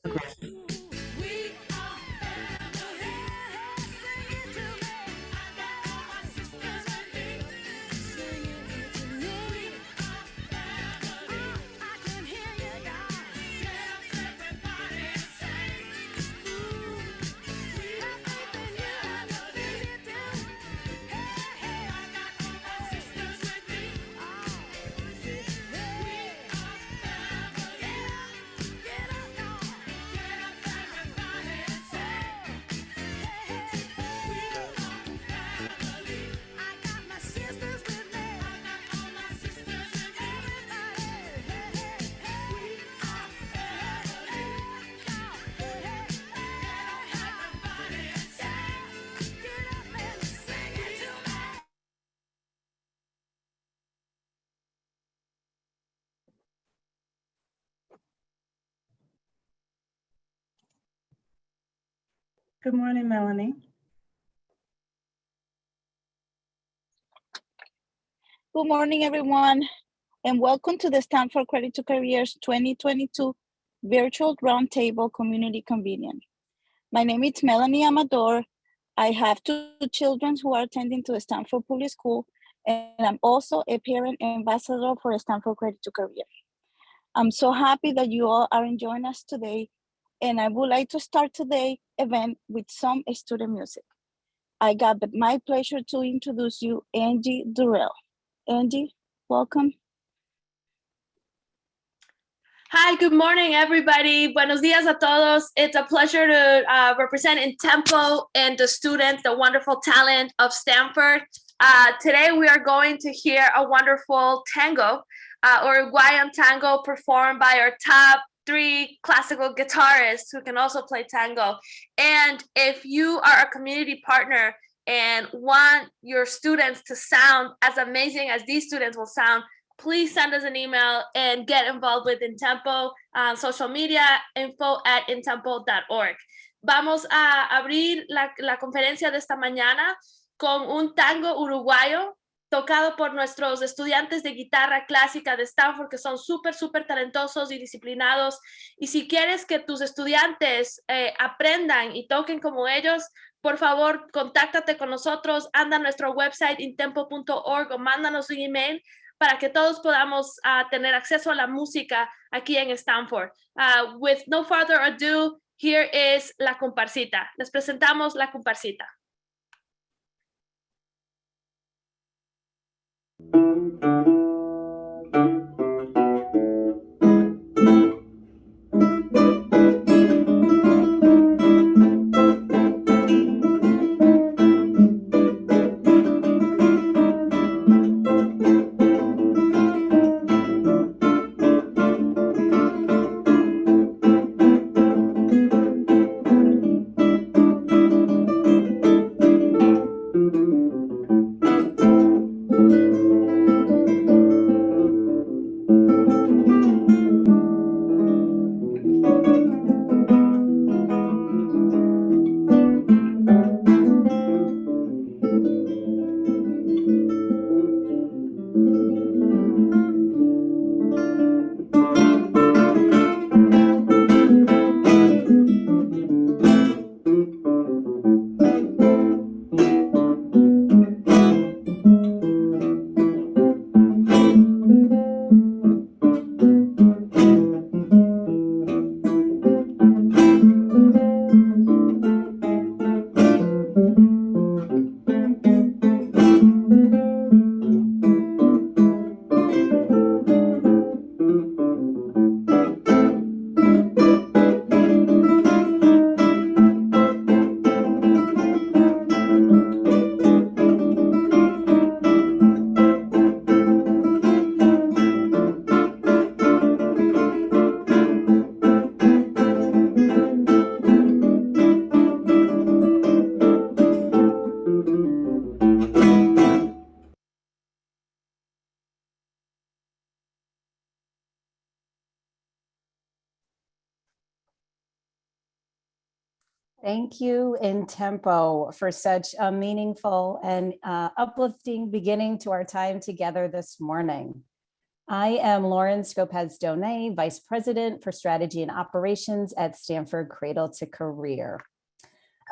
aggressive. Good morning, Melanie. Good morning, everyone, and welcome to the Stanford Credit to Careers 2022 Virtual Roundtable Community Convening. My name is Melanie Amador. I have two children who are attending to the Stanford Public School, and I'm also a parent ambassador for Stanford Credit to Career. I'm so happy that you all are enjoying us today, and I would like to start today's event with some student music. I got my pleasure to introduce you Angie Durrell. Angie, welcome. Hi, good morning, everybody. Buenos dias a todos. It's a pleasure to represent in Tempo and the students, the wonderful talent of Stamford. Today, we are going to hear a wonderful tango, Uruguayan tango performed by our top 3 classical guitarists who can also play tango. And if you are a community partner and want your students to sound as amazing as these students will sound, please send us an email and get involved with Intempo, social media, info@intempo.org. Vamos a abrir la conferencia de esta mañana con un tango uruguayo tocado por nuestros estudiantes de guitarra clásica de Stanford, que son súper talentosos y disciplinados. Y si quieres que tus estudiantes aprendan y toquen como ellos, por favor, contáctate con nosotros, anda a nuestro website intempo.org o mándanos un email para que todos podamos tener acceso a la música aquí en Stanford. With no further ado, here is La Comparsita. Les presentamos La Comparsita. Thank you, Intempo, for such a meaningful and uplifting beginning to our time together this morning. I am Lauren Scopez-Donay, Vice President for Strategy and Operations at Stamford Cradle to Career.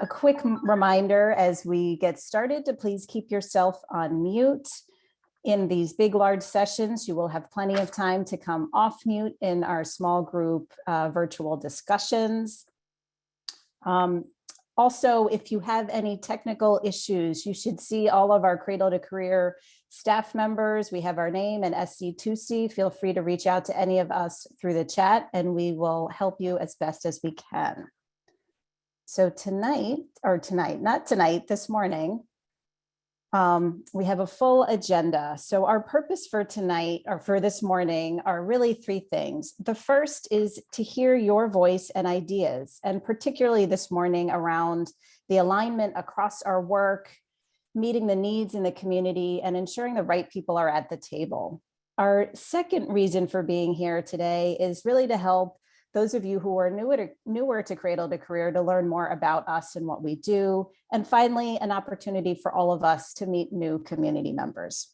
A quick reminder as we get started to please keep yourself on mute. In these big, large sessions, you will have plenty of time to come off mute in our small group virtual discussions. Also, if you have any technical issues, you should see all of our Cradle to Career staff members. We have our name and SC2C. Feel free to reach out to any of us through the chat and we will help you as best as we can. So this morning, we have a full agenda. So our purpose for tonight or for this morning are really three things. The first is to hear your voice and ideas, and particularly this morning around the alignment across our work, meeting the needs in the community, and ensuring the right people are at the table. Our second reason for being here today is really to help those of you who are newer to Cradle to Career to learn more about us and what we do. And finally, an opportunity for all of us to meet new community members.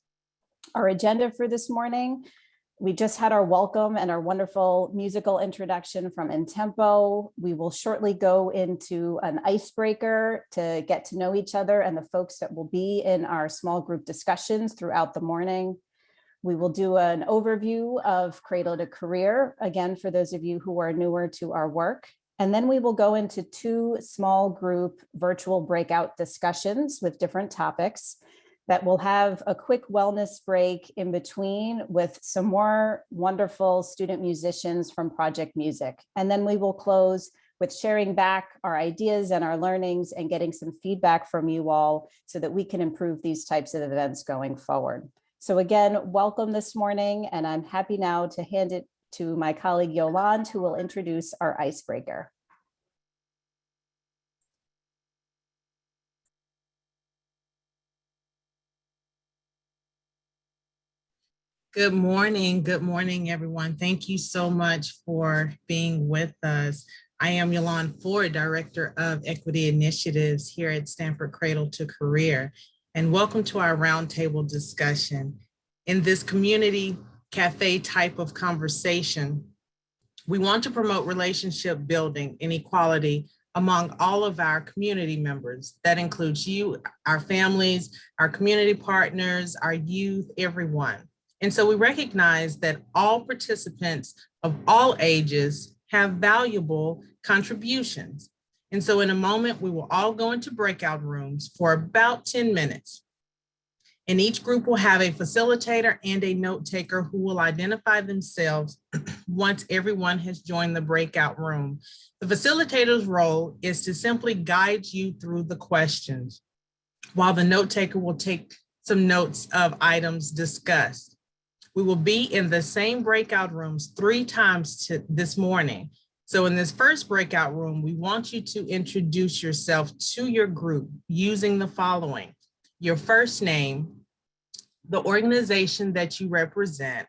Our agenda for this morning, we just had our welcome and our wonderful musical introduction from Intempo. We will shortly go into an icebreaker to get to know each other and the folks that will be in our small group discussions throughout the morning. We will do an overview of Cradle to Career, again, for those of you who are newer to our work. And then we will go into two small group virtual breakout discussions with different topics that will have a quick wellness break in between with some more wonderful student musicians from Project Music. And then we will close with sharing back our ideas and our learnings and getting some feedback from you all so that we can improve these types of events going forward. So again, welcome this morning, and I'm happy now to hand it to my colleague Yolande, who will introduce our icebreaker. Good morning, everyone. Thank you so much for being with us. I am Yolande Ford, Director of Equity Initiatives here at Stamford Cradle to Career. And welcome to our roundtable discussion. In this community cafe type of conversation, we want to promote relationship building and equality among all of our community members. That includes you, our families, our community partners, our youth, everyone. And so we recognize that all participants of all ages have valuable contributions. And so in a moment, we will all go into breakout rooms for about 10 minutes. And each group will have a facilitator and a note taker who will identify themselves once everyone has joined the breakout room. The facilitator's role is to simply guide you through the questions, while the note taker will take some notes of items discussed. We will be in the same breakout rooms 3 times this morning. So in this first breakout room, we want you to introduce yourself to your group using the following: your first name, the organization that you represent,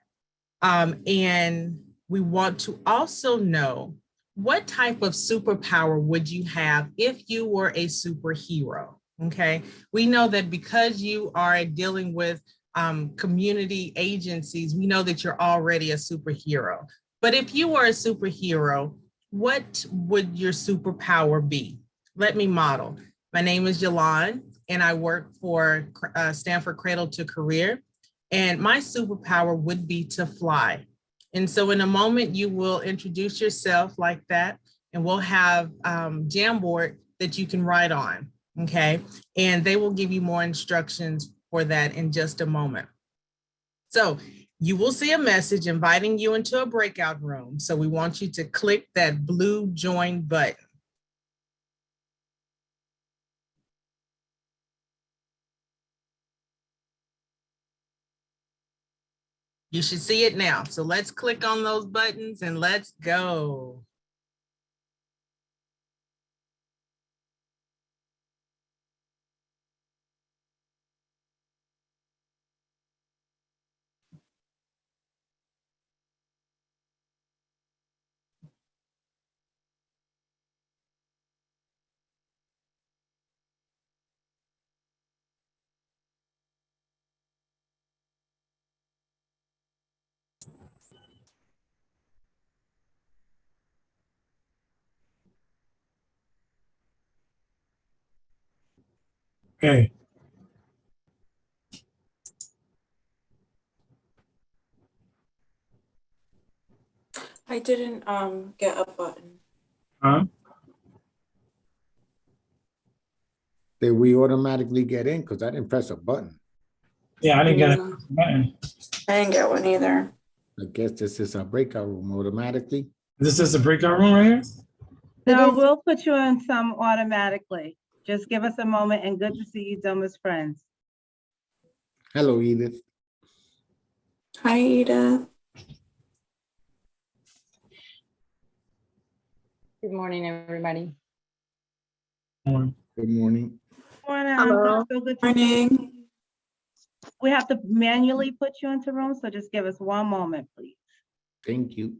and we want to also know what type of superpower would you have if you were a superhero, okay? We know that because you are dealing with community agencies, we know that you're already a superhero. But if you were a superhero, what would your superpower be? Let me model. My name is Yolande, and I work for Stamford Cradle to Career, and my superpower would be to fly. And so in a moment, you will introduce yourself like that, and we'll have Jamboard that you can write on, okay? And they will give you more instructions for that in just a moment. So you will see a message inviting you into a breakout room. So we want you to click that blue join button. You should see it now. So let's click on those buttons and let's go. Okay. I didn't get a button. Huh? Did we automatically get in? Because I didn't press a button. Yeah, I didn't get a Mm, button. I didn't get one either. I guess this is a breakout room automatically. Is this a breakout room right here? No, is- we'll put you on some automatically. Just give us a moment, and good to see you, Dumbest Friends. Hello, Edith. Hi, Ida. Good morning, everybody. Good morning. Morning, Hello. Uncle. So good to see you. Morning. We have to manually put you into room, so just give us one moment, please. Thank you.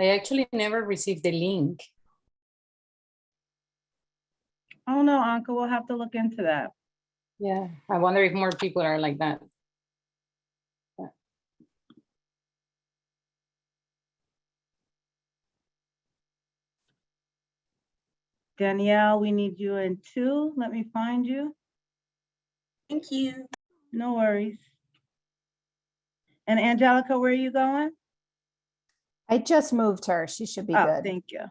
I actually never received the link. Oh, no, Uncle, we'll have to look into that. Yeah, I wonder if more people are like that. Danielle, we need you in 2. Let me find you. Thank you. No worries. And Angelica, where are you going? I just moved her. She should be Oh, good. thank you.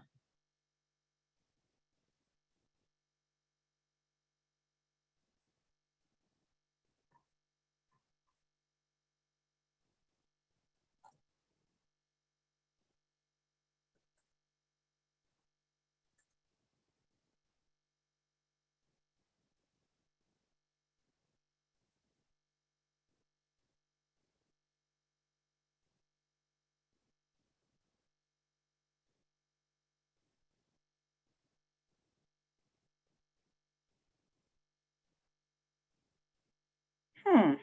Hmm.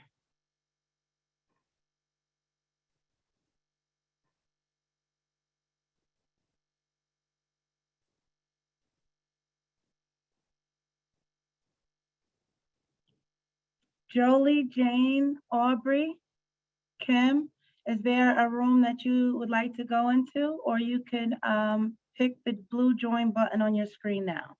Jolie, Jane, Aubrey, Kim, is there a room that you would like to go into? Or you can pick the blue join button on your screen now.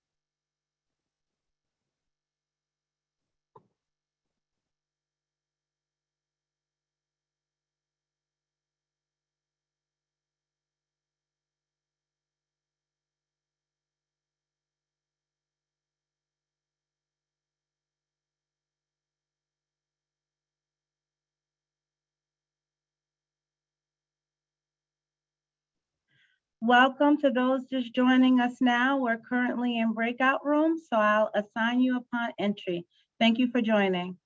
Welcome to those just joining us now. We're currently in breakout rooms, so I'll assign you upon entry. Thank you for joining.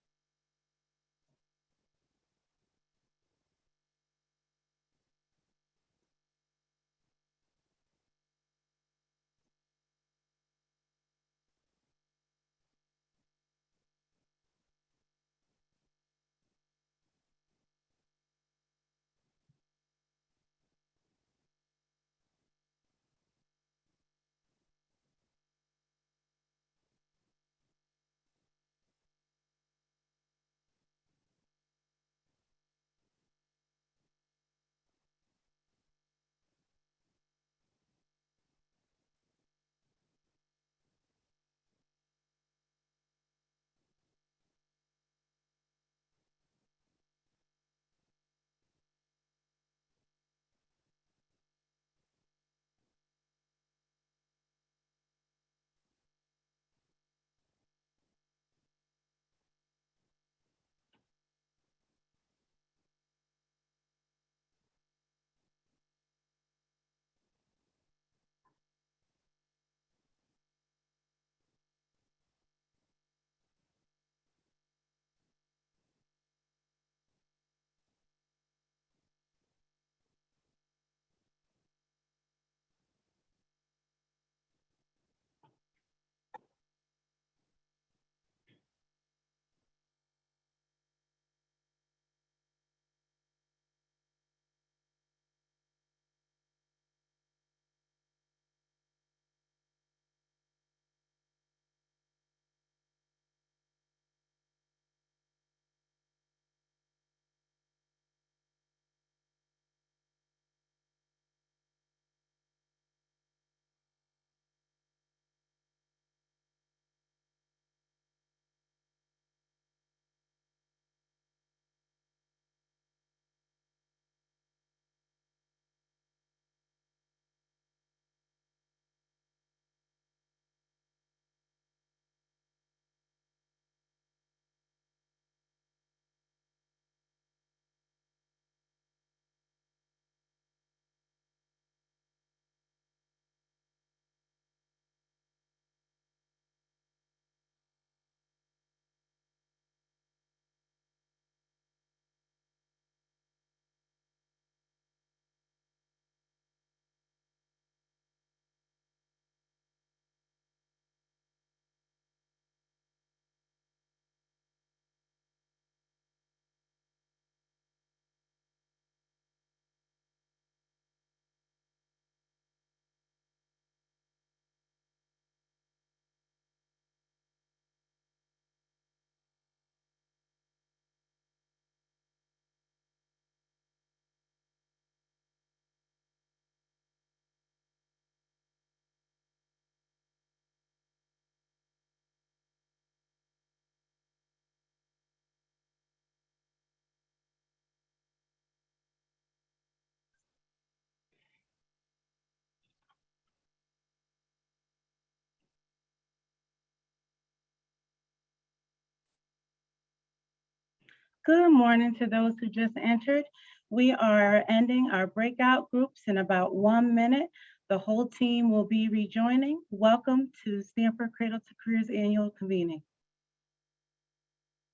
Good morning to those who just entered. We are ending our breakout groups in about 1 minute. The whole team will be rejoining. Welcome to Stamford Cradle to Careers Annual Convening.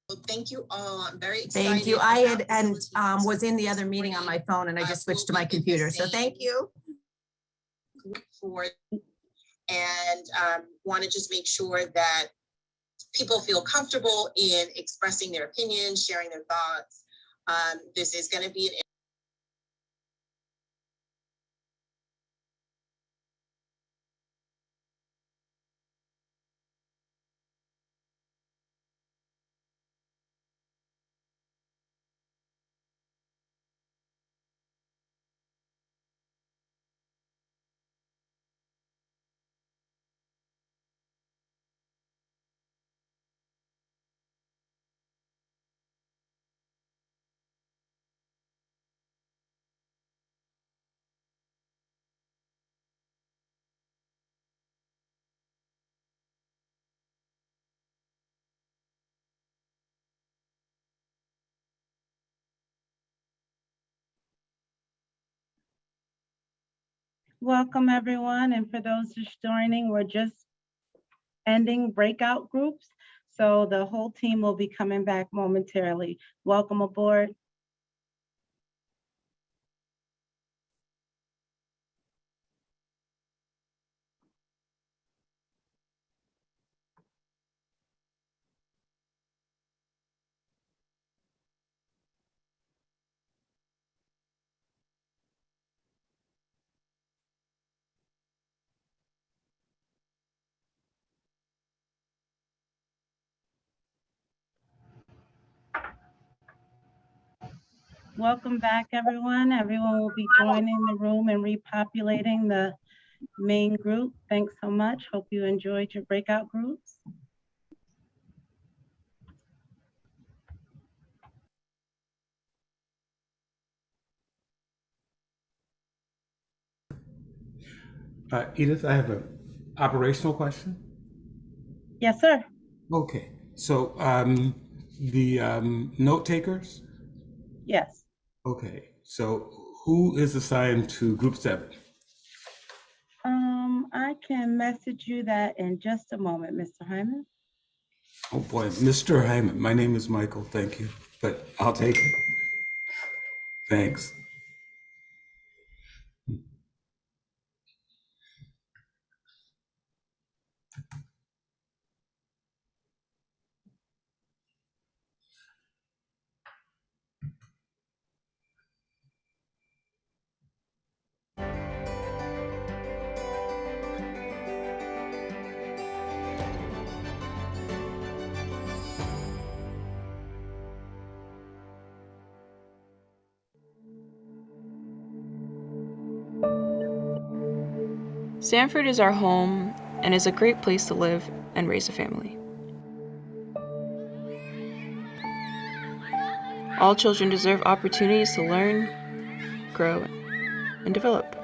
Well, thank you all. I'm very excited. Thank you. I had was in the other meeting on my phone and I just switched to my computer. So thank you. And want to just make sure that people feel comfortable in expressing their opinions, sharing their thoughts. This is going to be an Welcome, everyone. And for those just joining, we're just ending breakout groups. So the whole team will be coming back momentarily. Welcome aboard. Welcome back, everyone. Everyone will be joining the room and repopulating the main group. Thanks so much. Hope you enjoyed your breakout groups. Edith, I have an operational question. Yes, sir. Okay, so the note takers? Yes. Okay, so who is assigned to group 7? I can message you that in just a moment, Mr. Hyman. Oh boy, Mr. Hyman, my name is Michael, thank you, but I'll take it. Thanks. Stamford is our home and is a great place to live and raise a family. All children deserve opportunities to learn, grow, and develop.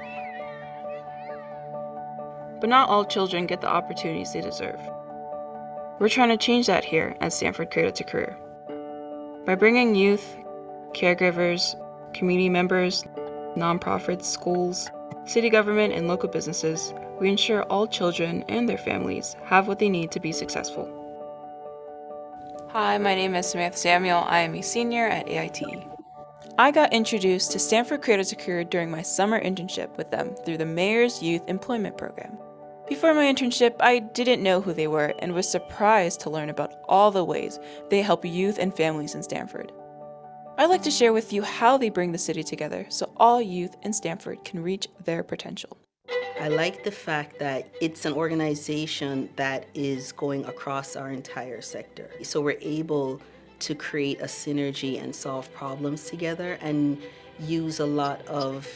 But not all children get the opportunities they deserve. We're trying to change that here at Stamford Cradle to Career. By bringing youth, caregivers, community members, nonprofits, schools, city government, and local businesses, we ensure all children and their families have what they need to be successful. Hi, my name is Samantha Samuel. I am a senior at AITE. I got introduced to Stamford Cradle to Career during my summer internship with them through the Mayor's Youth Employment Program. Before my internship, I didn't know who they were and was surprised to learn about all the ways they help youth and families in Stamford. I'd like to share with you how they bring the city together so all youth in Stamford can reach their potential. I like the fact that it's an organization that is going across our entire sector. So we're able to create a synergy and solve problems together and use a lot of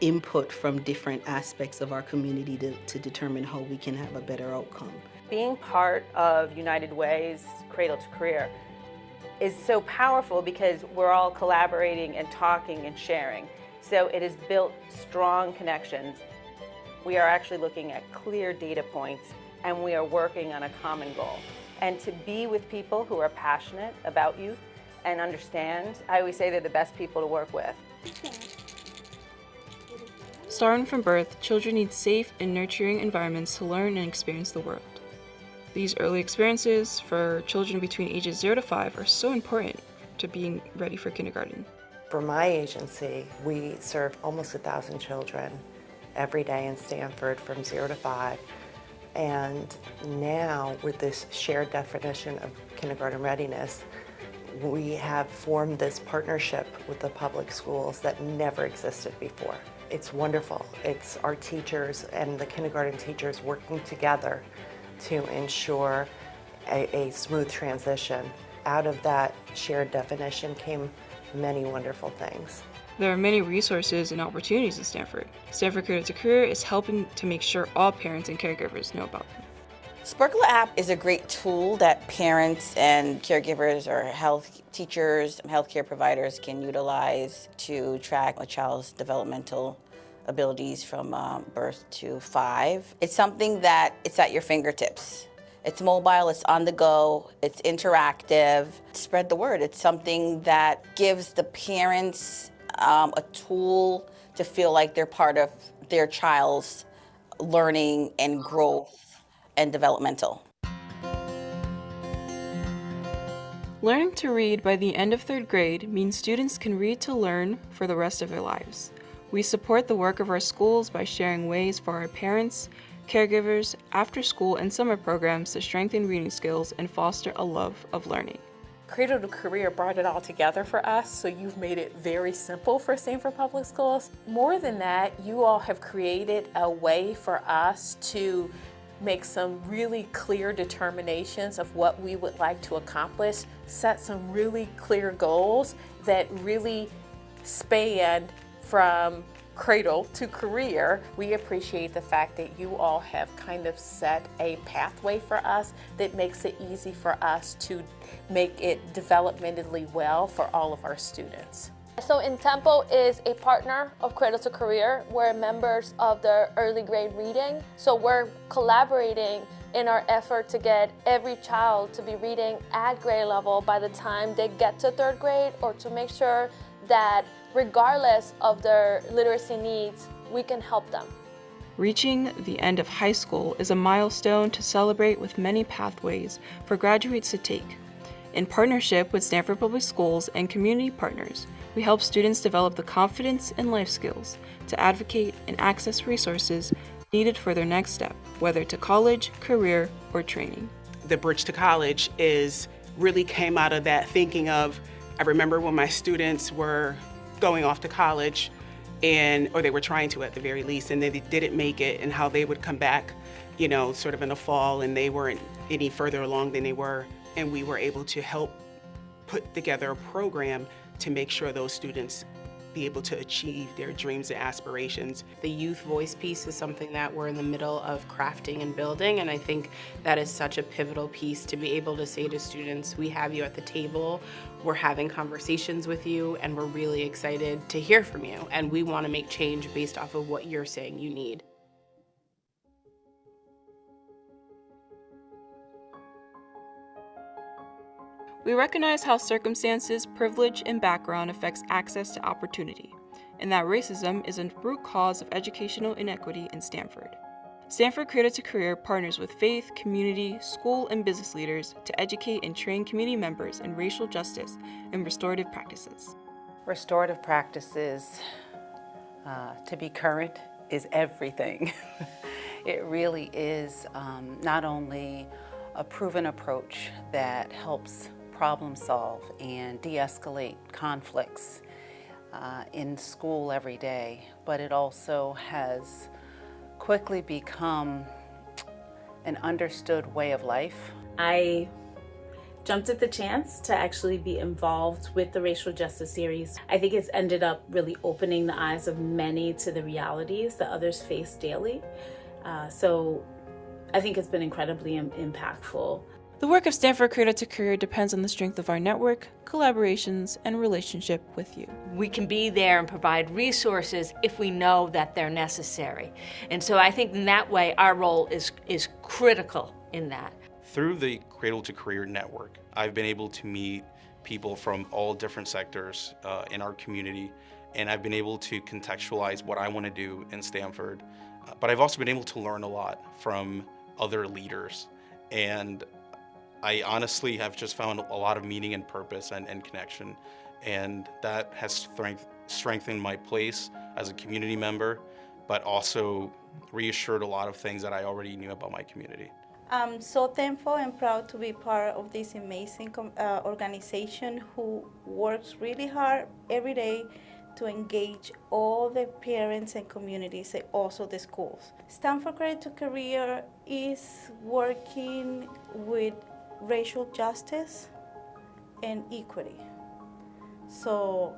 input from different aspects of our community to determine how we can have a better outcome. Being part of United Way's Cradle to Career is so powerful because we're all collaborating and talking and sharing. So it has built strong connections. We are actually looking at clear data points and we are working on a common goal. And to be with people who are passionate about youth and understand. I always say they're the best people to work with. Starting from birth, children need safe and nurturing environments to learn and experience the world. These early experiences for children between ages 0 to 5 are so important to being ready for kindergarten. For my agency, we serve almost 1,000 children every day in Stamford from 0 to 5. And now with this shared definition of kindergarten readiness, we have formed this partnership with the public schools that never existed before. It's wonderful. It's our teachers and the kindergarten teachers working together to ensure a smooth transition. Out of that shared definition came many wonderful things. There are many resources and opportunities in Stamford. Stamford Cradle to Career is helping to make sure all parents and caregivers know about them. Sparkle app is a great tool that parents and caregivers or health teachers and healthcare providers can utilize to track a child's developmental abilities from birth to 5. It's something that it's at your fingertips. It's mobile, it's on the go, it's interactive. Spread the word. It's something that gives the parents a tool to feel like they're part of their child's learning and growth and developmental. Learning to read by the end of 3rd grade means students can read to learn for the rest of their lives. We support the work of our schools by sharing ways for our parents, caregivers, after-school and summer programs to strengthen reading skills and foster a love of learning. Cradle to Career brought it all together for us, so you've made it very simple for Stamford Public Schools. More than that, you all have created a way for us to make some really clear determinations of what we would like to accomplish, set some really clear goals that really span from cradle to career. We appreciate the fact that you all have kind of set a pathway for us that makes it easy for us to make it developmentally well for all of our students. So InTempo is a partner of Cradle to Career. We're members of the early grade reading. So we're collaborating in our effort to get every child to be reading at grade level by the time they get to 3rd grade, or to make sure that regardless of their literacy needs, we can help them. Reaching the end of high school is a milestone to celebrate with many pathways for graduates to take. In partnership with Stamford Public Schools and community partners, we help students develop the confidence and life skills to advocate and access resources needed for their next step, whether to college, career, or training. The Bridge to College really came out of that thinking of, I remember when my students were going off to college, or they were trying to at the very least, and they didn't make it, and how they would come back, sort of in the fall, and they weren't any further along than they were, and we were able to help put together a program to make sure those students be able to achieve their dreams and aspirations. The youth voice piece is something that we're in the middle of crafting and building, and I think that is such a pivotal piece to be able to say to students, we have you at the table, we're having conversations with you, and we're really excited to hear from you, and we want to make change based off of what you're saying you need. We recognize how circumstances, privilege, and background affects access to opportunity, and that racism is a root cause of educational inequity in Stamford. Stamford Cradle to Career partners with faith, community, school, and business leaders to educate and train community members in racial justice and restorative practices. Restorative practices, to be current, is everything. It really is not only a proven approach that helps problem solve and de-escalate conflicts in school every day, but it also has quickly become an understood way of life. I jumped at the chance to actually be involved with the Racial Justice Series. I think it's ended up really opening the eyes of many to the realities that others face daily. So I think it's been incredibly impactful. The work of Stamford Cradle to Career depends on the strength of our network, collaborations, and relationship with you. We can be there and provide resources if we know that they're necessary. And so I think in that way, our role is critical in that. Through the Cradle to Career network, I've been able to meet people from all different sectors in our community, and I've been able to contextualize what I want to do in Stamford. But I've also been able to learn a lot from other leaders, and I honestly have just found a lot of meaning and purpose and connection, and that has strengthened my place as a community member, but also reassured a lot of things that I already knew about my community. I'm so thankful and proud to be part of this amazing organization who works really hard every day to engage all the parents and communities and also the schools. Stamford Cradle to Career is working with racial justice and equity. So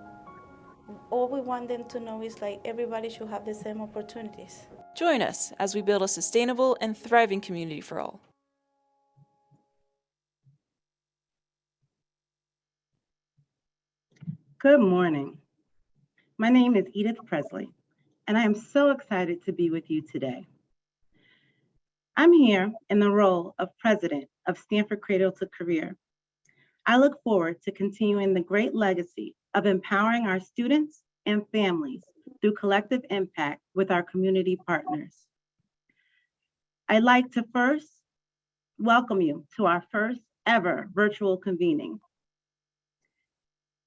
all we want them to know is like everybody should have the same opportunities. Join us as we build a sustainable and thriving community for all. Good morning. My name is Edith Presley, and I am so excited to be with you today. I'm here in the role of president of Stamford Cradle to Career. I look forward to continuing the great legacy of empowering our students and families through collective impact with our community partners. I'd like to first welcome you to our first ever virtual convening.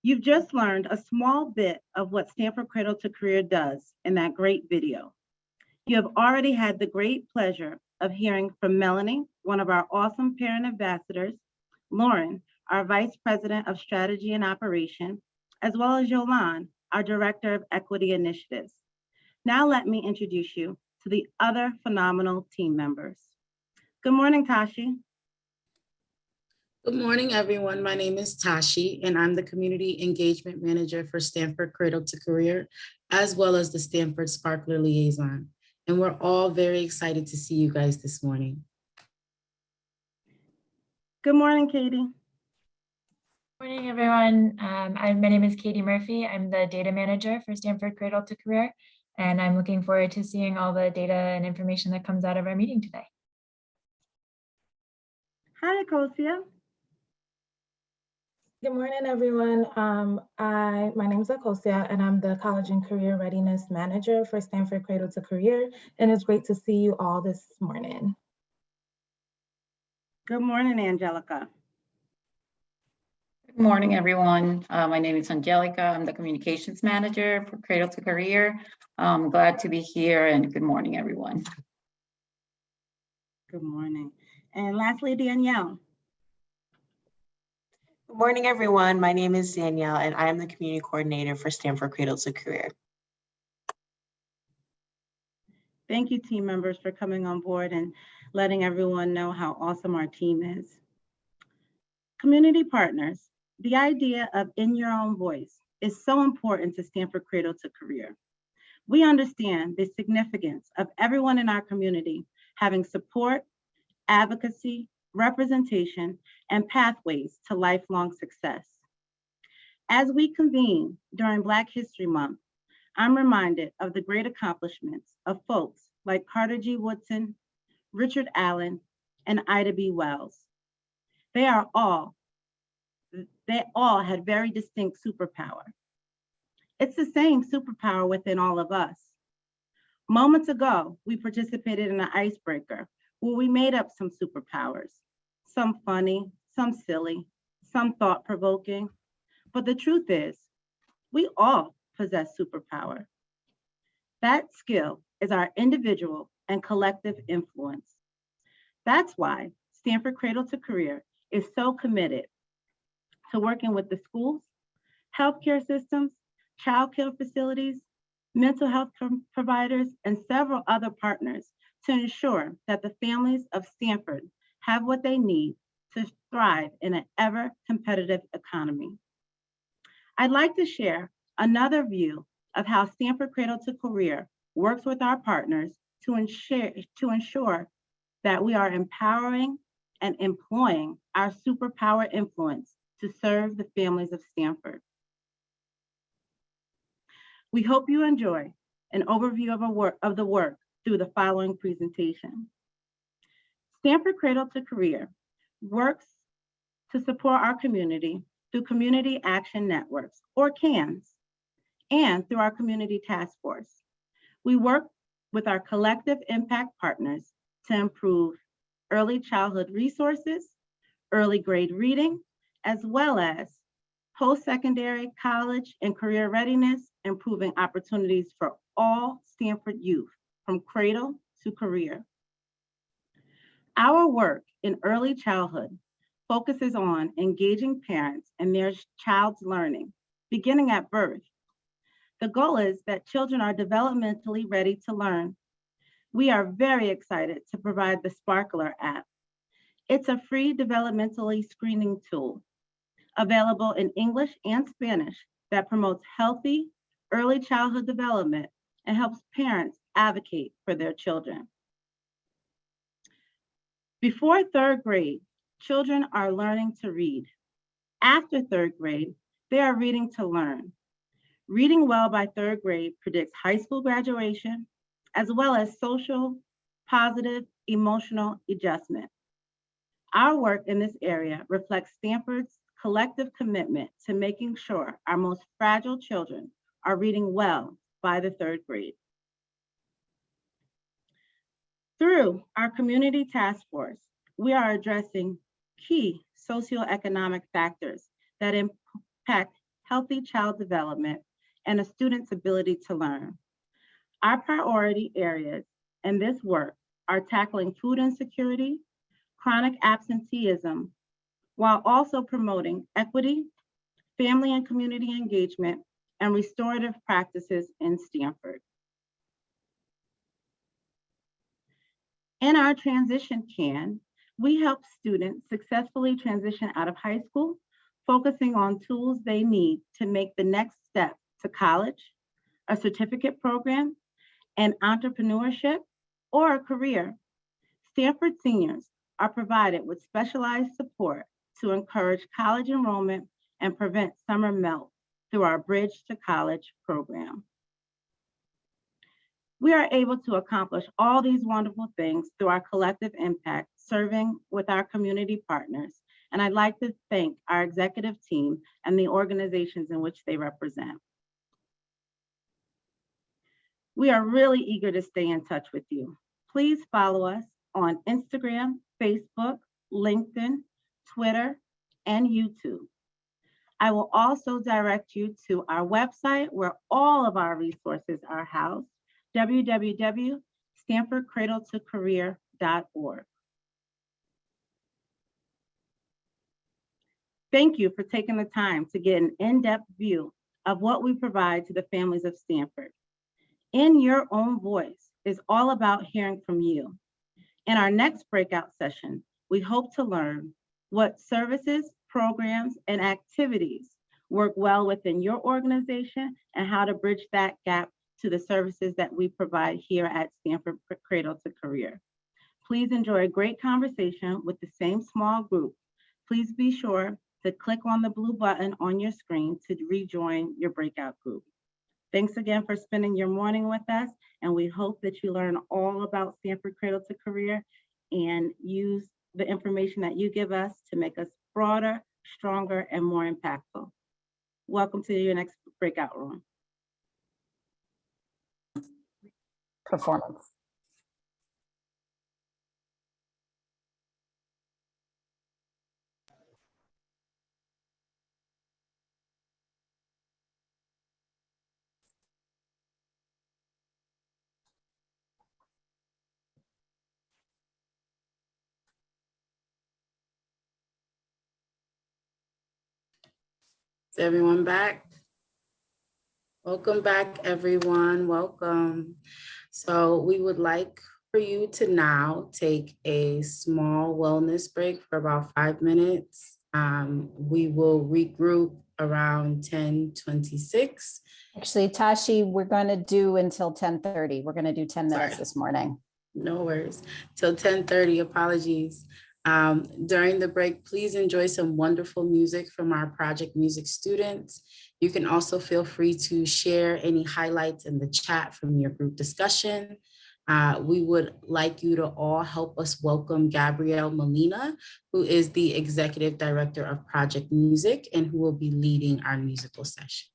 You've just learned a small bit of what Stamford Cradle to Career does in that great video. You have already had the great pleasure of hearing from Melanie, one of our awesome parent ambassadors, Lauren, our Vice President of Strategy and Operation, as well as Yolande, our Director of Equity Initiatives. Now let me introduce you to the other phenomenal team members. Good morning, Tashi. Good morning, everyone. My name is Tashi, and I'm the Community Engagement Manager for Stamford Cradle to Career, as well as the Stamford Sparkler Liaison. And we're all very excited to see you guys this morning. Good morning, Katie. Morning, everyone. My name is Katie Murphy. I'm the data manager for Stamford Cradle to Career, and I'm looking forward to seeing all the data and information that comes out of our meeting today. Hi, Akosia. Good morning, everyone. My name is Akosia, and I'm the College and Career Readiness Manager for Stamford Cradle to Career, and it's great to see you all this morning. Good morning, Angelica. Good morning, everyone. My name is Angelica. I'm the Communications Manager for Cradle to Career. I'm glad to be here, and good morning, everyone. Good morning. And lastly, Danielle. Good morning, everyone. My name is Danielle, and I am the Community Coordinator for Stamford Cradle to Career. Thank you, team members, for coming on board and letting everyone know how awesome our team is. Community partners, the idea of in your own voice is so important to Stamford Cradle to Career. We understand the significance of everyone in our community having support, advocacy, representation, and pathways to lifelong success. As we convene during Black History Month, I'm reminded of the great accomplishments of folks like Carter G. Woodson, Richard Allen, and Ida B. Wells. They all had very distinct superpower. It's the same superpower within all of us. Moments ago, we participated in an icebreaker where we made up some superpowers, some funny, some silly, some thought-provoking. But the truth is, we all possess superpower. That skill is our individual and collective influence. That's why Stamford Cradle to Career is so committed to working with the schools, healthcare systems, childcare facilities, mental health providers, and several other partners to ensure that the families of Stamford have what they need to thrive in an ever-competitive economy. I'd like to share another view of how Stamford Cradle to Career works with our partners to ensure that we are empowering and employing our superpower influence to serve the families of Stamford. We hope you enjoy an overview of the work through the following presentation. Stamford Cradle to Career works to support our community through Community Action Networks, or CANs, and through our Community Task Force. We work with our collective impact partners to improve early childhood resources, early grade reading, as well as post-secondary, college, and career readiness, improving opportunities for all Stamford youth from cradle to career. Our work in early childhood focuses on engaging parents in their child's learning, beginning at birth. The goal is that children are developmentally ready to learn. We are very excited to provide the Sparkler app. It's a free developmentally screening tool available in English and Spanish that promotes healthy early childhood development and helps parents advocate for their children. Before third grade, children are learning to read. After third grade, they are reading to learn. Reading well by third grade predicts high school graduation, as well as social, positive, emotional adjustment. Our work in this area reflects Stamford's collective commitment to making sure our most fragile children are reading well by the third grade. Through our Community Task Force, we are addressing key socioeconomic factors that impact healthy child development and a student's ability to learn. Our priority areas in this work are tackling food insecurity, chronic absenteeism, while also promoting equity, family and community engagement, and restorative practices in Stamford. In our transition can, we help students successfully transition out of high school, focusing on tools they need to make the next step to college, a certificate program, and entrepreneurship, or a career. Stamford seniors are provided with specialized support to encourage college enrollment and prevent summer melt through our Bridge to College program. We are able to accomplish all these wonderful things through our collective impact, serving with our community partners. And I'd like to thank our executive team and the organizations in which they represent. We are really eager to stay in touch with you. Please follow us on Instagram, Facebook, LinkedIn, Twitter, and YouTube. I will also direct you to our website where all of our resources are housed, www.stanfordcradletocareer.org. Thank you for taking the time to get an in-depth view of what we provide to the families of Stamford. In Your Own Voice is all about hearing from you. In our next breakout session, we hope to learn what services, programs, and activities work well within your organization and how to bridge that gap to the services that we provide here at Stamford Cradle to Career. Please enjoy a great conversation with the same small group. Please be sure to click on the blue button on your screen to rejoin your breakout group. Thanks again for spending your morning with us, and we hope that you learn all about Stamford Cradle to Career and use the information that you give us to make us broader, stronger, and more impactful. Welcome to your next breakout room. Performance. Is everyone back? Welcome back, everyone. Welcome. So we would like for you to now take a small wellness break for about 5 minutes. We will regroup around 10:26. Actually, Tashi, we're going to do until 10:30. We're going to do 10 minutes this morning. No worries. Till 10:30, apologies. During the break, please enjoy some wonderful music from our project music students. You can also feel free to share any highlights in the chat from your group discussion. We would like you to all help us welcome Gabrielle Molina, who is the Executive Director of Project Music and who will be leading our musical session.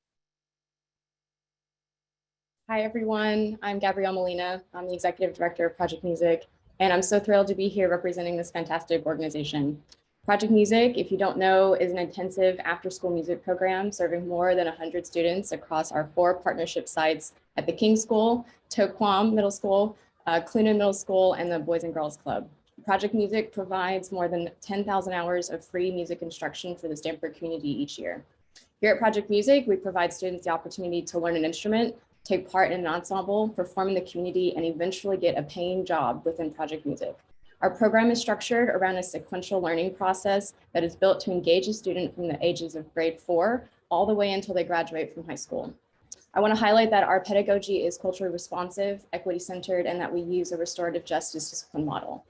Hi, everyone. I'm Gabrielle Molina. I'm the Executive Director of Project Music, and I'm so thrilled to be here representing this fantastic organization. Project Music, if you don't know, is an intensive after-school music program serving more than 100 students across our 4 partnership sites at the King School, Toquam Middle School, Clunan Middle School, and the Boys and Girls Club. Project Music provides more than 10,000 hours of free music instruction for the Stamford community each year. Here at Project Music, we provide students the opportunity to learn an instrument, take part in an ensemble, perform in the community, and eventually get a paying job within Project Music. Our program is structured around a sequential learning process that is built to engage a student from the ages of grade 4 all the way until they graduate from high school. I want to highlight that our pedagogy is culturally responsive, equity-centered, and that we use a restorative justice discipline model.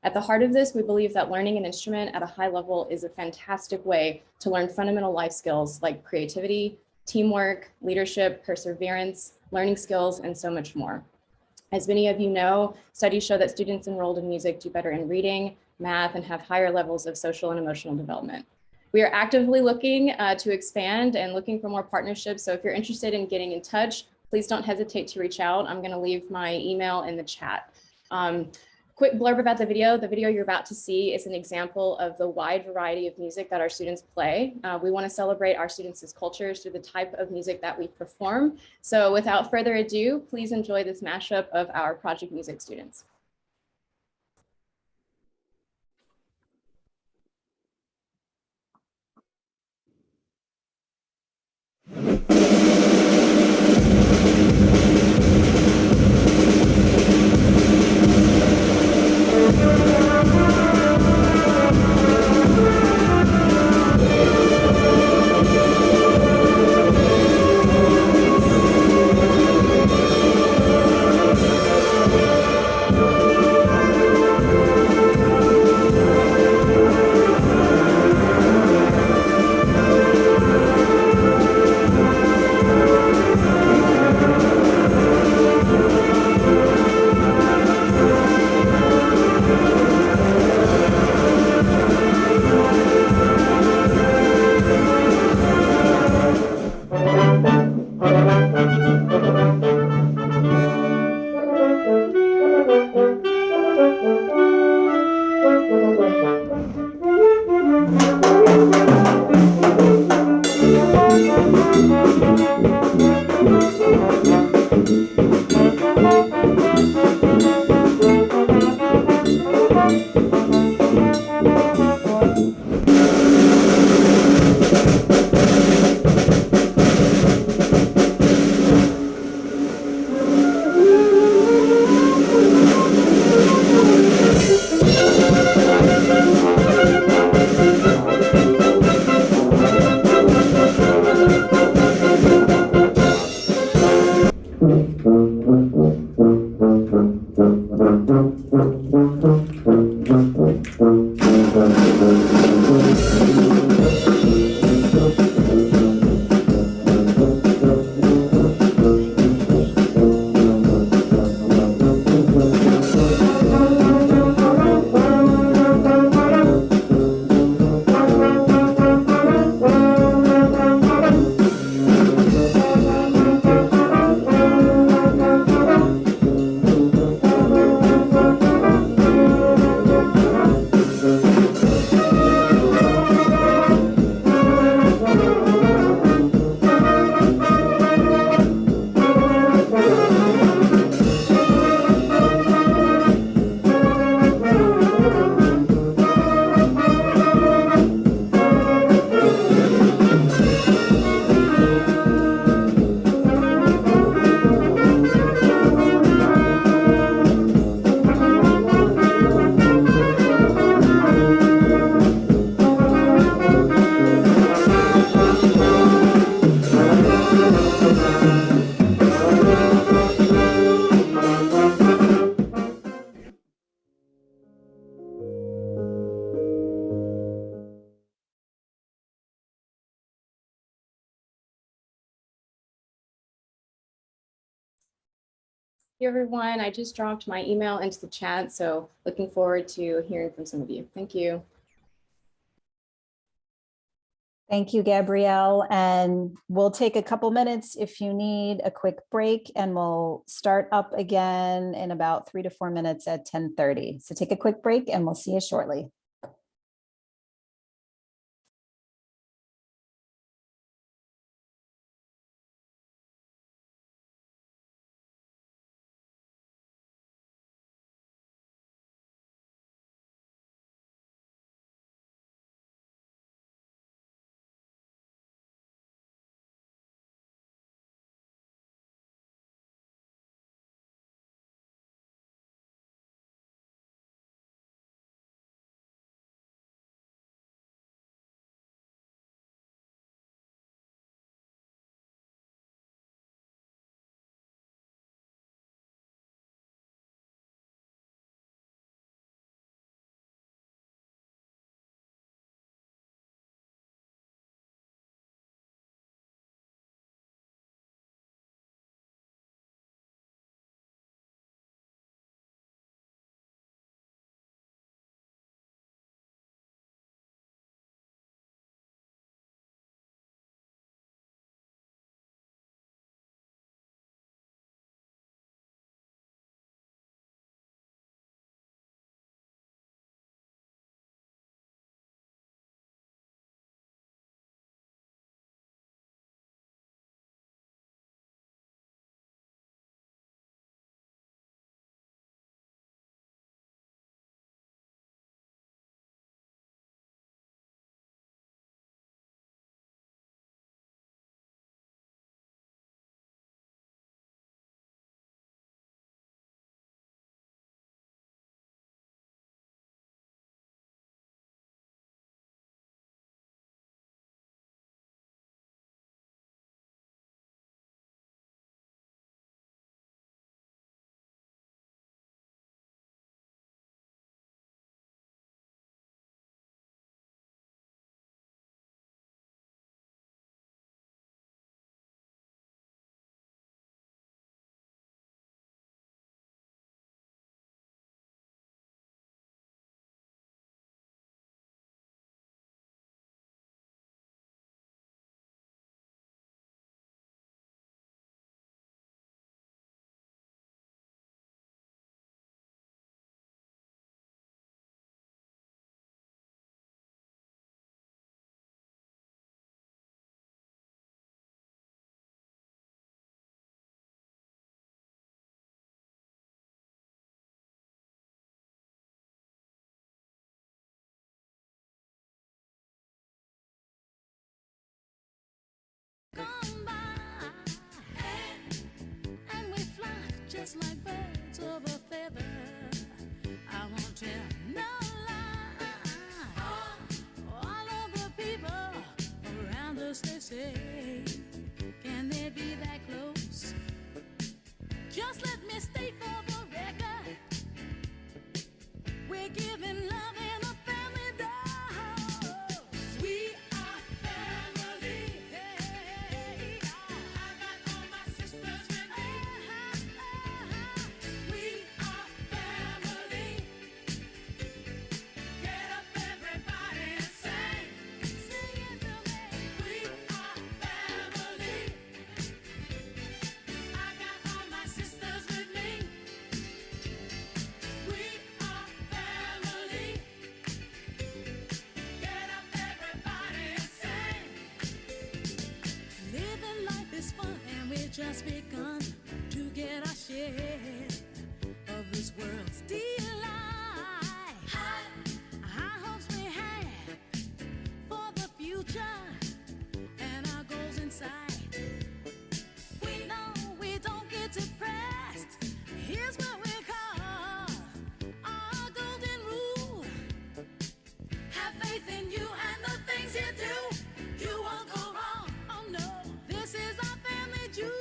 At the heart of this, we believe that learning an instrument at a high level is a fantastic way to learn fundamental life skills like creativity, teamwork, leadership, perseverance, learning skills, and so much more. As many of you know, studies show that students enrolled in music do better in reading, math, and have higher levels of social and emotional development. We are actively looking to expand and looking for more partnerships. So if you're interested in getting in touch, please don't hesitate to reach out. I'm going to leave my email in the chat. Quick blurb about the video. The video you're about to see is an example of the wide variety of music that our students play. We want to celebrate our students' cultures through the type of music that we perform. So without further ado, please enjoy this mashup of our Project Music students. Hey everyone, I just dropped my email into the chat, so looking forward to hearing from some of you. Thank you. Thank you, Gabrielle. And we'll take a couple minutes if you need a quick break, and we'll start up again in about 3 to 4 minutes at 10:30. So take a quick break and we'll see you shortly. Just like birds of a feather, I won't tell no lie. All of the people around us, they say, can they be that close? Just let me state for the record, we're giving love in a family dose. We are family. Hey, I got all my sisters with me. We are family. Get up, everybody, and sing. Sing it to me. We are family. I got all my sisters with me. We are family. Get up, everybody, and sing. Living life is fun, and we've just begun to get our share of this world's delight. High hopes we have for the future and our goals in sight. We know we don't get depressed. Here's what we call our golden rule. Have faith in you and the things you do. You won't go wrong. Oh no, this is our family jewel.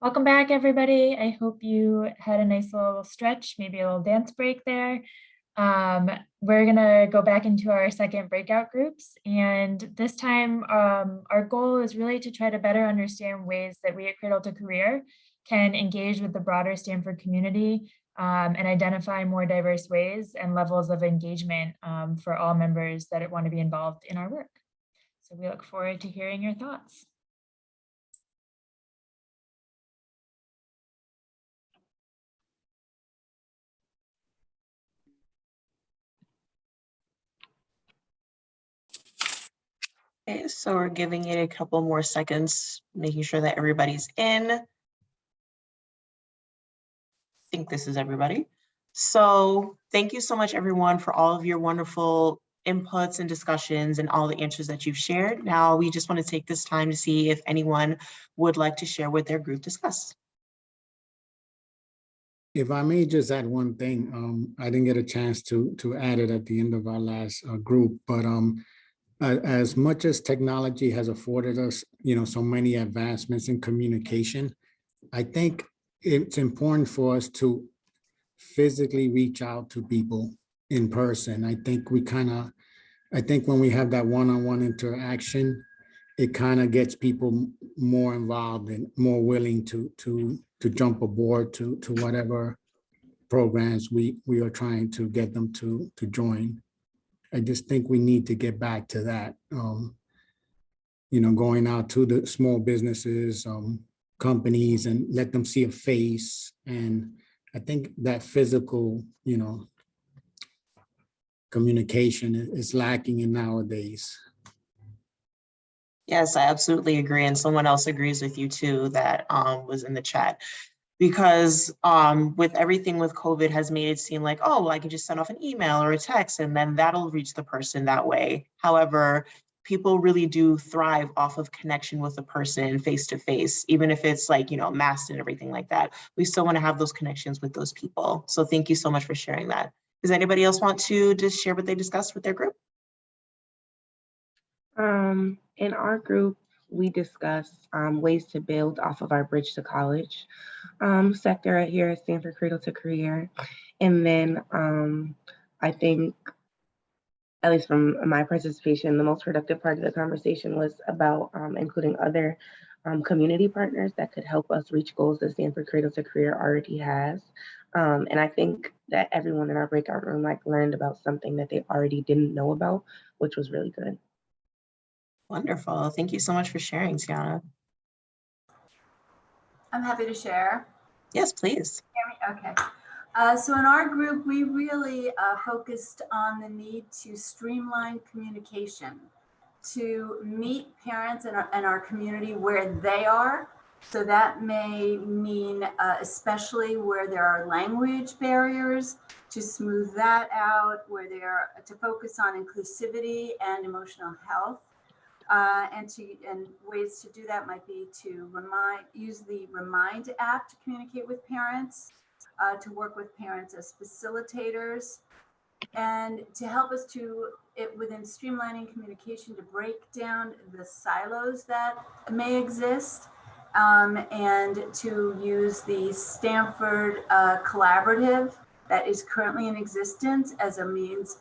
Welcome back, everybody. I hope you had a nice little stretch, maybe a little dance break there. We're gonna go back into our second breakout groups, and this time our goal is really to try to better understand ways that we at Cradle to Career can engage with the broader Stanford community and identify more diverse ways and levels of engagement for all members that want to be involved in our work. So we look forward to hearing your thoughts. Okay, so we're giving it a couple more seconds, making sure that everybody's in. I think this is everybody. So thank you so much, everyone, for all of your wonderful inputs and discussions and all the answers that you've shared. Now we just want to take this time to see if anyone would like to share what their group discussed. If I may just add one thing, I didn't get a chance to add it at the end of our last group, but as much as technology has afforded us, so many advancements in communication, I think it's important for us to physically reach out to people in person. I think when we have that one-on-one interaction, it kind of gets people more involved and more willing to jump aboard to whatever programs we are trying to get them to join. I just think we need to get back to that, going out to the small businesses, companies, and let them see a face. And I think that physical, communication is lacking in nowadays. Yes, I absolutely agree. And someone else agrees with you too, that was in the chat. Because with everything with COVID has made it seem like, oh, well, I can just send off an email or a text and then that'll reach the person that way. However, people really do thrive off of connection with a person face to face, even if it's like, masked and everything like that. We still want to have those connections with those people. So thank you so much for sharing that. Does anybody else want to just share what they discussed with their group? In our group, we discuss ways to build off of our Bridge to College sector here at Stanford Cradle to Career. And then I think, at least from my participation, the most productive part of the conversation was about including other community partners that could help us reach goals that Stanford Cradle to Career already has. And I think that everyone in our breakout room learned about something that they already didn't know about, which was really good. Wonderful. Thank you so much for sharing, Tiana. I'm happy to share. Yes, please. Okay. So in our group, we really focused on the need to streamline communication, to meet parents in our community where they are. So that may mean especially where there are language barriers, to smooth that out, where to focus on inclusivity and emotional health. And ways to do that might be to use the Remind app to communicate with parents, to work with parents as facilitators, and to help us within streamlining communication, to break down the silos that may exist, and to use the Stanford Collaborative that is currently in existence as a means,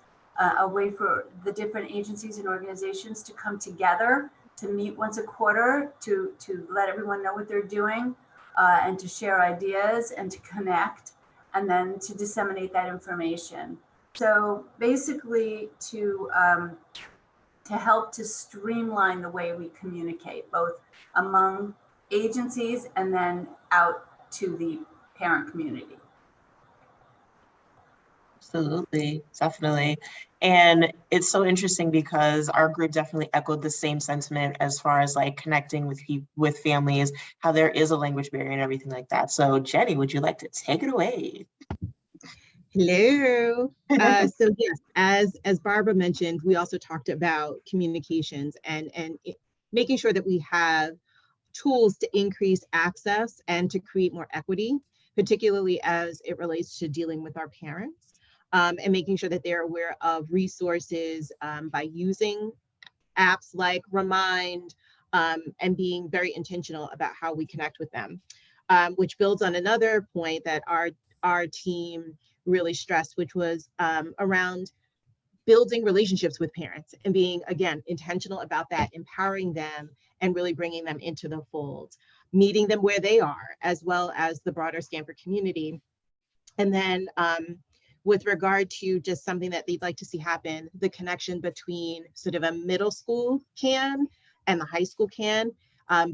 a way for the different agencies and organizations to come together, to meet once a quarter, to let everyone know what they're doing, and to share ideas and to connect, and then to disseminate that information. So basically to help to streamline the way we communicate, both among agencies and then out to the parent community. Absolutely, definitely. And it's so interesting because our group definitely echoed the same sentiment as far as connecting with families, how there is a language barrier and everything like that. So Jenny, would you like to take it away? Hello. So yes, as Barbara mentioned, we also talked about communications and making sure that we have tools to increase access and to create more equity, particularly as it relates to dealing with our parents. And making sure that they're aware of resources by using apps like Remind, and being very intentional about how we connect with them. which builds on another point that our team really stressed, which was around building relationships with parents and being, again, intentional about that, empowering them and really bringing them into the fold, meeting them where they are, as well as the broader Stanford community. And then with regard to just something that they'd like to see happen, the connection between sort of a middle school CAN and the high school CAN,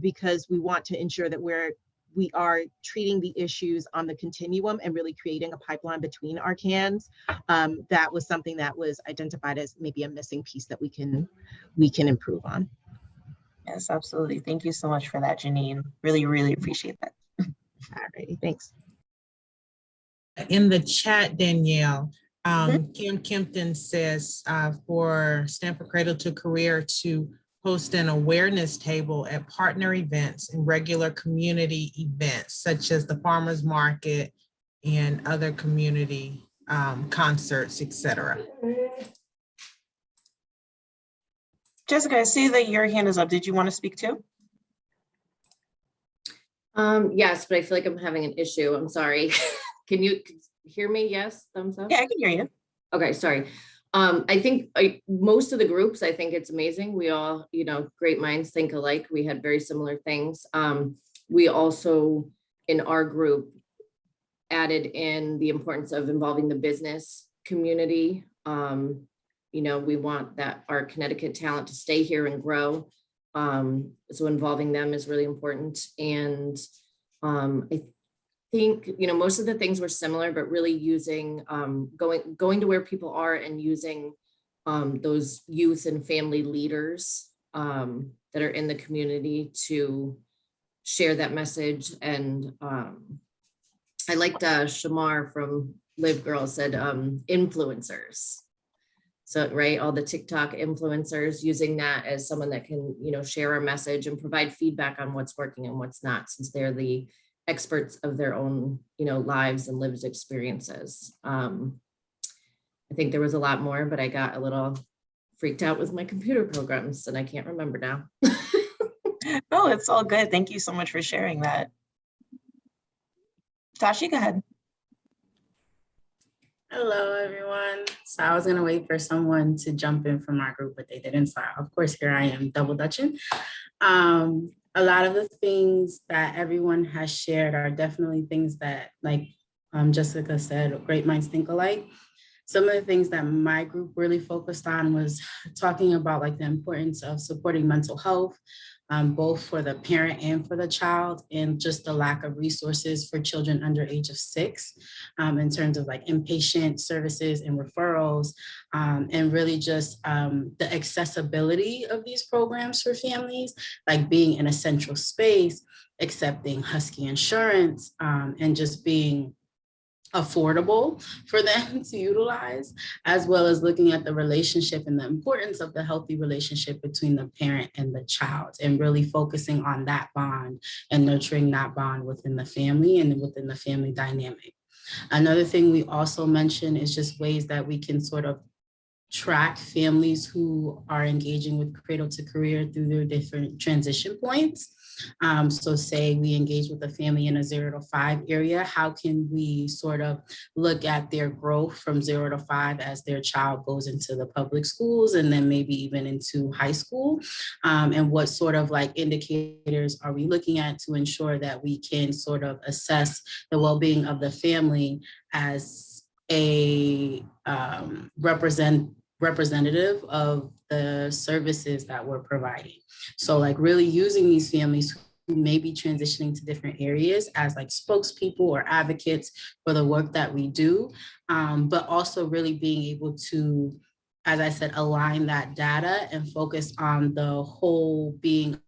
because we want to ensure that we are treating the issues on the continuum and really creating a pipeline between our CANs. That was something that was identified as maybe a missing piece that we can improve on. Yes, absolutely. Thank you so much for that, Janine. Really, really appreciate that. All righty, thanks. In the chat, Danielle, Kim Kempton says for Stanford Cradle to Career to host an awareness table at partner events and regular community events, such as the farmers market and other community concerts, etc. Jessica, I see that your hand is up. Did you want to speak too? Yes, but I feel like I'm having an issue. I'm sorry. Can you hear me? Yes, thumbs up? Yeah, I can hear you. Okay, sorry. I think most of the groups, I think it's amazing. We all, great minds think alike. We had very similar things. We also, in our group, added in the importance of involving the business community. We want our Connecticut talent to stay here and grow. So involving them is really important. And I think, most of the things were similar, but really using, going to where people are and using those youth and family leaders that are in the community to share that message. And I liked Shamar from Live Girl said influencers. So, right, all the TikTok influencers, using that as someone that can, share our message and provide feedback on what's working and what's not, since they're the experts of their own, lives and lived experiences. I think there was a lot more, but I got a little freaked out with my computer programs and I can't remember now. Oh, it's all good. Thank you so much for sharing that. Tashi, go ahead. Hello, everyone. So I was going to wait for someone to jump in from our group, but they didn't. So of course, here I am double dutching. A lot of the things that everyone has shared are definitely things that, like Jessica said, great minds think alike. Some of the things that my group really focused on was talking about like the importance of supporting mental health, both for the parent and for the child, and just the lack of resources for children under age of 6 in terms of like inpatient services and referrals, and really just the accessibility of these programs for families, like being in a central space, accepting Husky insurance, and just being affordable for them to utilize, as well as looking at the relationship and the importance of the healthy relationship between the parent and the child, and really focusing on that bond and nurturing that bond within the family and within the family dynamic. Another thing we also mentioned is just ways that we can sort of track families who are engaging with Cradle to Career through their different transition points. So say we engage with a family in a 0 to 5 area, how can we sort of look at their growth from 0 to 5 as their child goes into the public schools and then maybe even into high school? And what sort of like indicators are we looking at to ensure that we can sort of assess the well-being of the family as a representative of the services that we're providing? So like really using these families who may be transitioning to different areas as like spokespeople or advocates for the work that we do, but also really being able to, as I said, align that data and focus on the whole being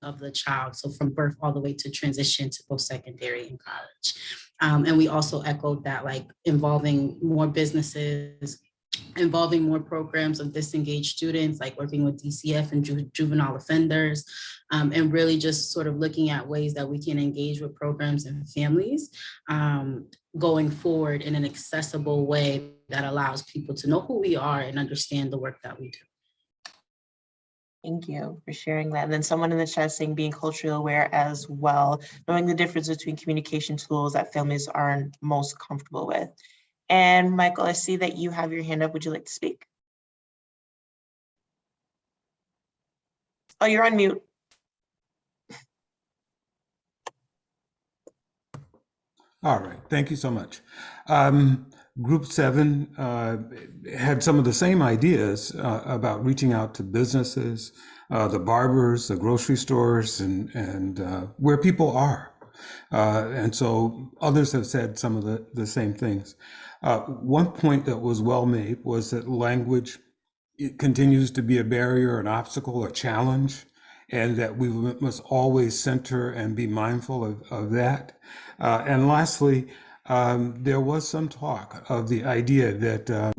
of the child. So from birth all the way to transition to post-secondary and college. And we also echoed that like involving more businesses, involving more programs of disengaged students, like working with DCF and juvenile offenders, and really just sort of looking at ways that we can engage with programs and families going forward in an accessible way that allows people to know who we are and understand the work that we do. Thank you for sharing that. And then someone in the chat saying being culturally aware as well, knowing the difference between communication tools that families aren't most comfortable with. And Michael, I see that you have your hand up. Would you like to speak? Oh, you're on mute. All right, thank you so much. Group 7 had some of the same ideas about reaching out to businesses, the barbers, the grocery stores, and where people are. And so others have said some of the same things. One point that was well made was that language, it continues to be a barrier, an obstacle, a challenge, and that we must always center and be mindful of that. And lastly, there was some talk of the idea that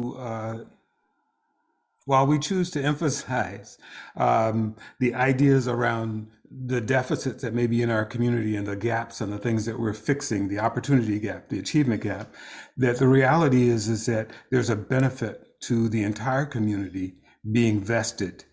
while we choose to emphasize the ideas around the deficits that may be in our community and the gaps and the things that we're fixing, the opportunity gap, the achievement gap, that the reality is that there's a benefit to the entire community being vested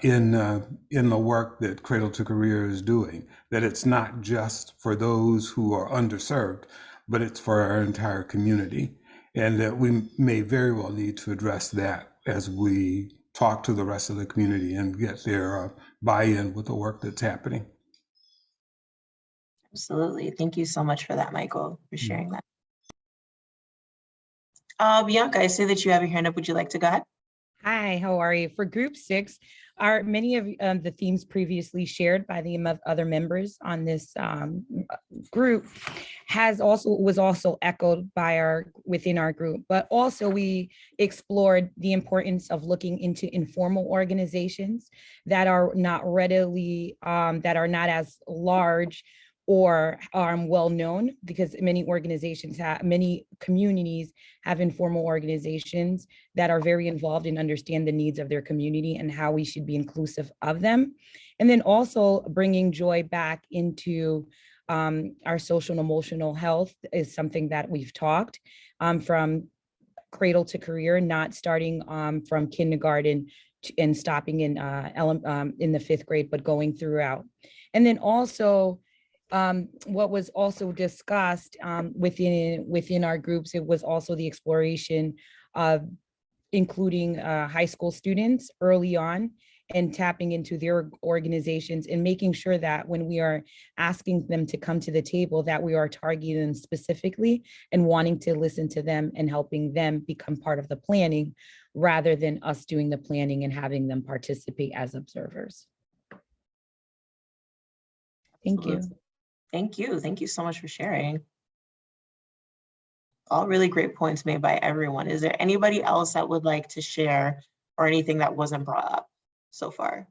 in the work that Cradle to Career is doing, that it's not just for those who are underserved, but it's for our entire community, and that we may very well need to address that as we talk to the rest of the community and get their buy-in with the work that's happening. Absolutely. Thank you so much for that, Michael, for sharing that. Bianca, I see that you have your hand up. Would you like to go ahead? Hi, how are you? For group 6, are many of the themes previously shared by the other members on this group was also echoed by within our group, but also we explored the importance of looking into informal organizations that are not readily, that are not as large or well known, because many communities have informal organizations that are very involved and understand the needs of their community and how we should be inclusive of them. And then also bringing joy back into our social and emotional health is something that we've talked from cradle to career, not starting from kindergarten and stopping in the 5th grade, but going throughout. And then also, what was also discussed within our groups, it was also the exploration of including high school students early on and tapping into their organizations and making sure that when we are asking them to come to the table, that we are targeting them specifically and wanting to listen to them and helping them become part of the planning rather than us doing the planning and having them participate as observers. Thank you. Thank you. Thank you so much for sharing. All really great points made by everyone. Is there anybody else that would like to share or anything that wasn't brought up so far?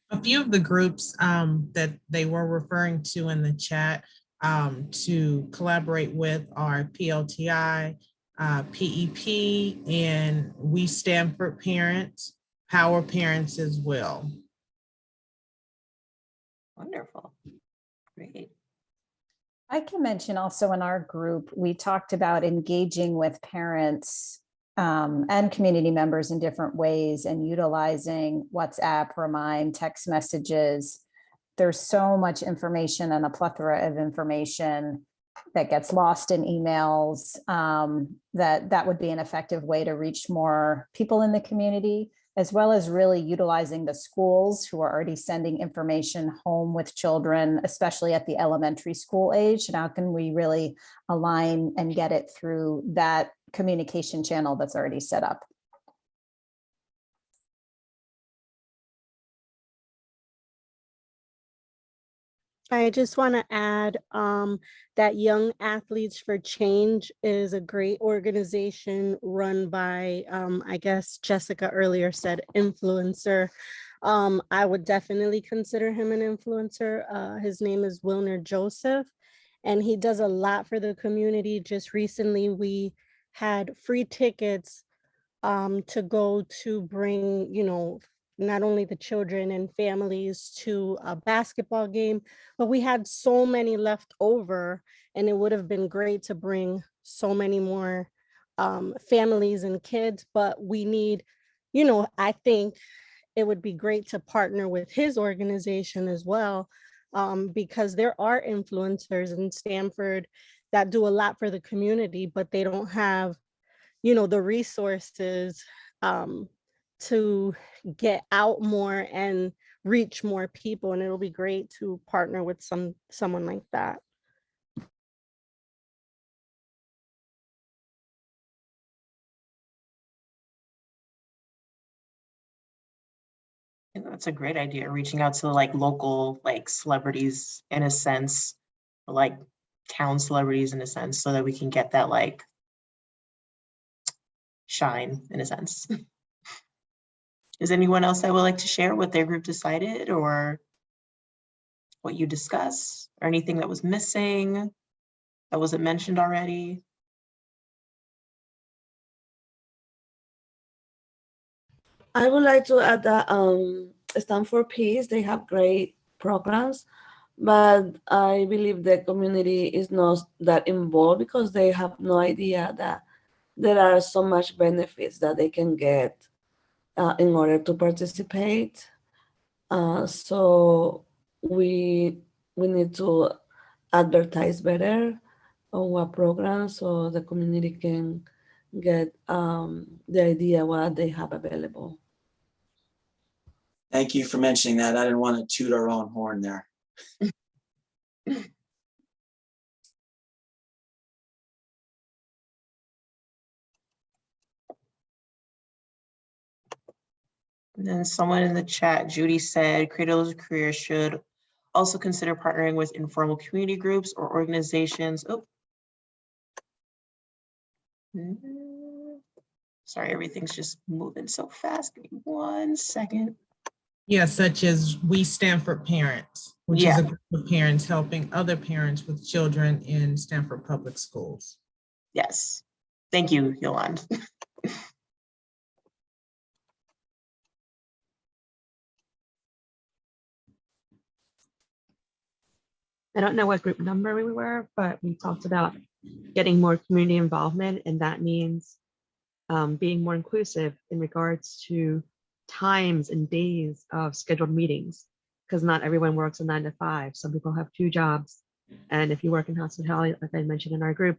A few of the groups that they were referring to in the chat to collaborate with are PLTI, PEP, and We Stamford Parents, Power Parents as well. Wonderful. Great. I can mention also in our group, we talked about engaging with parents and community members in different ways and utilizing WhatsApp, Remind, text messages. There's so much information and a plethora of information that gets lost in emails, that would be an effective way to reach more people in the community, as well as really utilizing the schools who are already sending information home with children, especially at the elementary school age. And how can we really align and get it through that communication channel that's already set up? I just want to add that Young Athletes for Change is a great organization run by, I guess Jessica earlier said influencer. I would definitely consider him an influencer. His name is Wilner Joseph, and he does a lot for the community. Just recently, we had free tickets to go to bring, not only the children and families to a basketball game, but we had so many left over, and it would have been great to bring so many more families and kids, but we need, I think it would be great to partner with his organization as well, because there are influencers in Stamford that do a lot for the community, but they don't have, the resources to get out more and reach more people. And it'll be great to partner with someone like that. And that's a great idea, reaching out to like local like celebrities in a sense, or like town celebrities in a sense, so that we can get that like shine in a sense. Is anyone else that would like to share what their group decided or what you discussed or anything that was missing that wasn't mentioned already? I would like to add that Stanford Peace, they have great programs, but I believe the community is not that involved because they have no idea that there are so much benefits that they can get in order to participate. So we need to advertise better on what programs so the community can get the idea what they have available. Thank you for mentioning that. I didn't want to toot our own horn there. And then someone in the chat, Judy said, Cradle to Career should also consider partnering with informal community groups or organizations. Oh. Sorry, everything's just moving so fast. Give me 1 second. Yeah, such as We Stanford Parents, which is Yeah. a group of parents helping other parents with children in Stanford Public Schools. Yes. Thank you, Yolande. I don't know what group number we were, but we talked about getting more community involvement, and that means being more inclusive in regards to times and days of scheduled meetings, because not everyone works a 9 to 5. Some people have 2 jobs. And if you work in hospitality, like I mentioned in our group,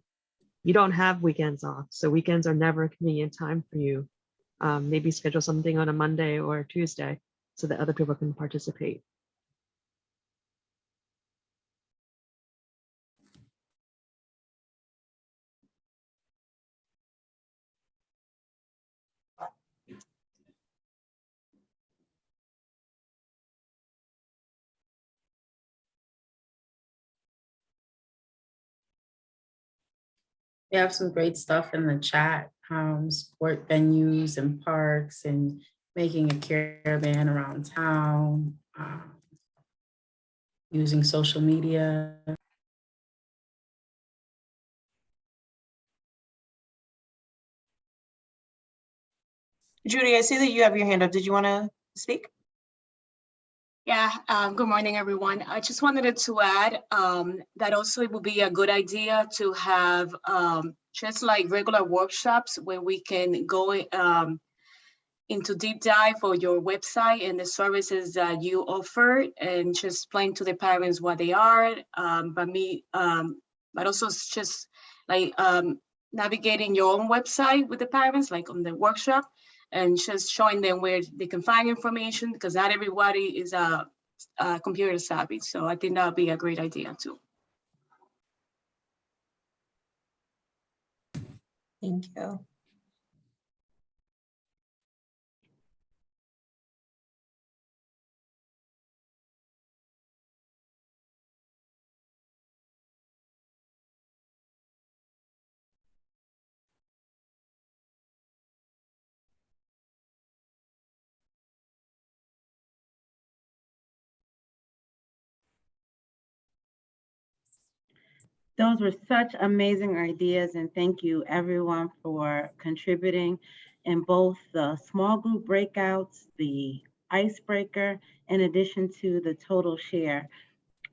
you don't have weekends off. So weekends are never a convenient time for you. Maybe schedule something on a Monday or a Tuesday so that other people can participate. We have some great stuff in the chat, sport venues and parks and making a caravan around town, using social media. Judy, I see that you have your hand up. Did you want to speak? Yeah, good morning, everyone. I just wanted to add that also it would be a good idea to have just like regular workshops where we can go into deep dive for your website and the services that you offer and just explain to the parents what they are, but also just like navigating your own website with the parents, like on the workshop, and just showing them where they can find information, because not everybody is computer savvy. So I think that would be a great idea too. Thank you. Those were such amazing ideas, and thank you everyone for contributing in both the small group breakouts, the icebreaker, in addition to the total share.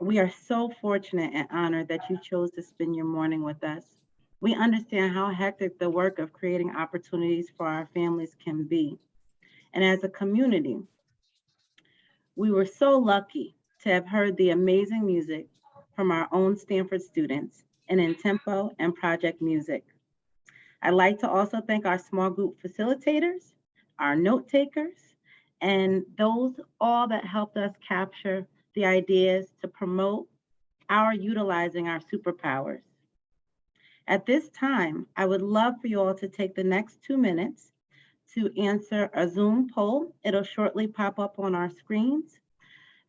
We are so fortunate and honored that you chose to spend your morning with us. We understand how hectic the work of creating opportunities for our families can be. And as a community, We were so lucky to have heard the amazing music from our own Stanford students in tempo and project music. I'd like to also thank our small group facilitators, our note takers, and those all that helped us capture the ideas to promote our utilizing our superpowers. At this time, I would love for you all to take the next 2 minutes to answer a Zoom poll. It'll shortly pop up on our screens.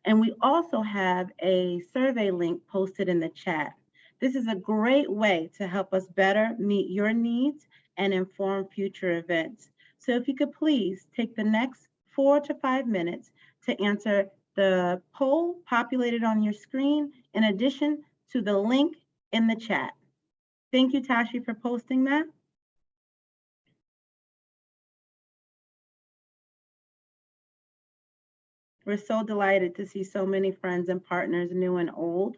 And we also have a survey link posted in the chat. This is a great way to help us better meet your needs and inform future events. So if you could please take the next 4 to 5 minutes to answer the poll populated on your screen, in addition to the link in the chat. Thank you, Tashi, for posting that. We're so delighted to see so many friends and partners, new and old.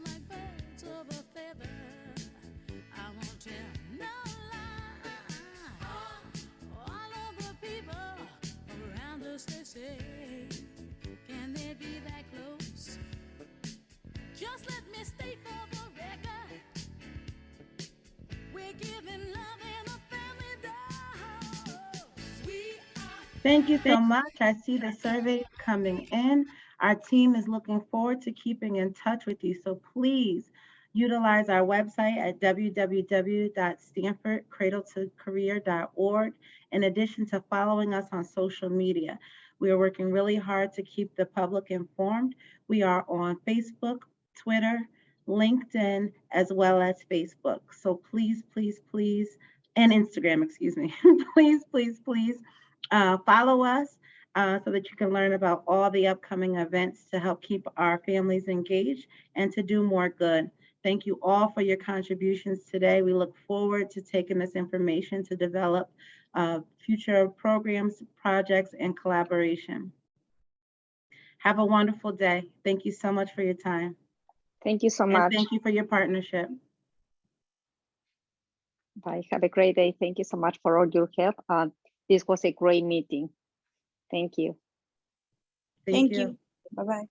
Like birds of a feather, I won't tell no lie. All of the people around us, they say, can they be that close? Just let me state for the record, we're giving love in a family dose. We are. Thank you so much. I see the survey coming in. Our team is looking forward to keeping in touch with you. So please utilize our website at www.stanfordcradletocareer.org, in addition to following us on social media. We are working really hard to keep the public informed. We are on Facebook, Twitter, LinkedIn, as well as Facebook. So please, please, please, and Instagram, excuse me. Please, please, please follow us. So that you can learn about all the upcoming events to help keep our families engaged and to do more good. Thank you all for your contributions today. We look forward to taking this information to develop future programs, projects, and collaboration. Have a wonderful day. Thank you so much for your time. Thank you so And much. thank you for your partnership. Bye. Have a great day. Thank you so much for all your help. This was a great meeting. Thank you. Thank you. Bye-bye.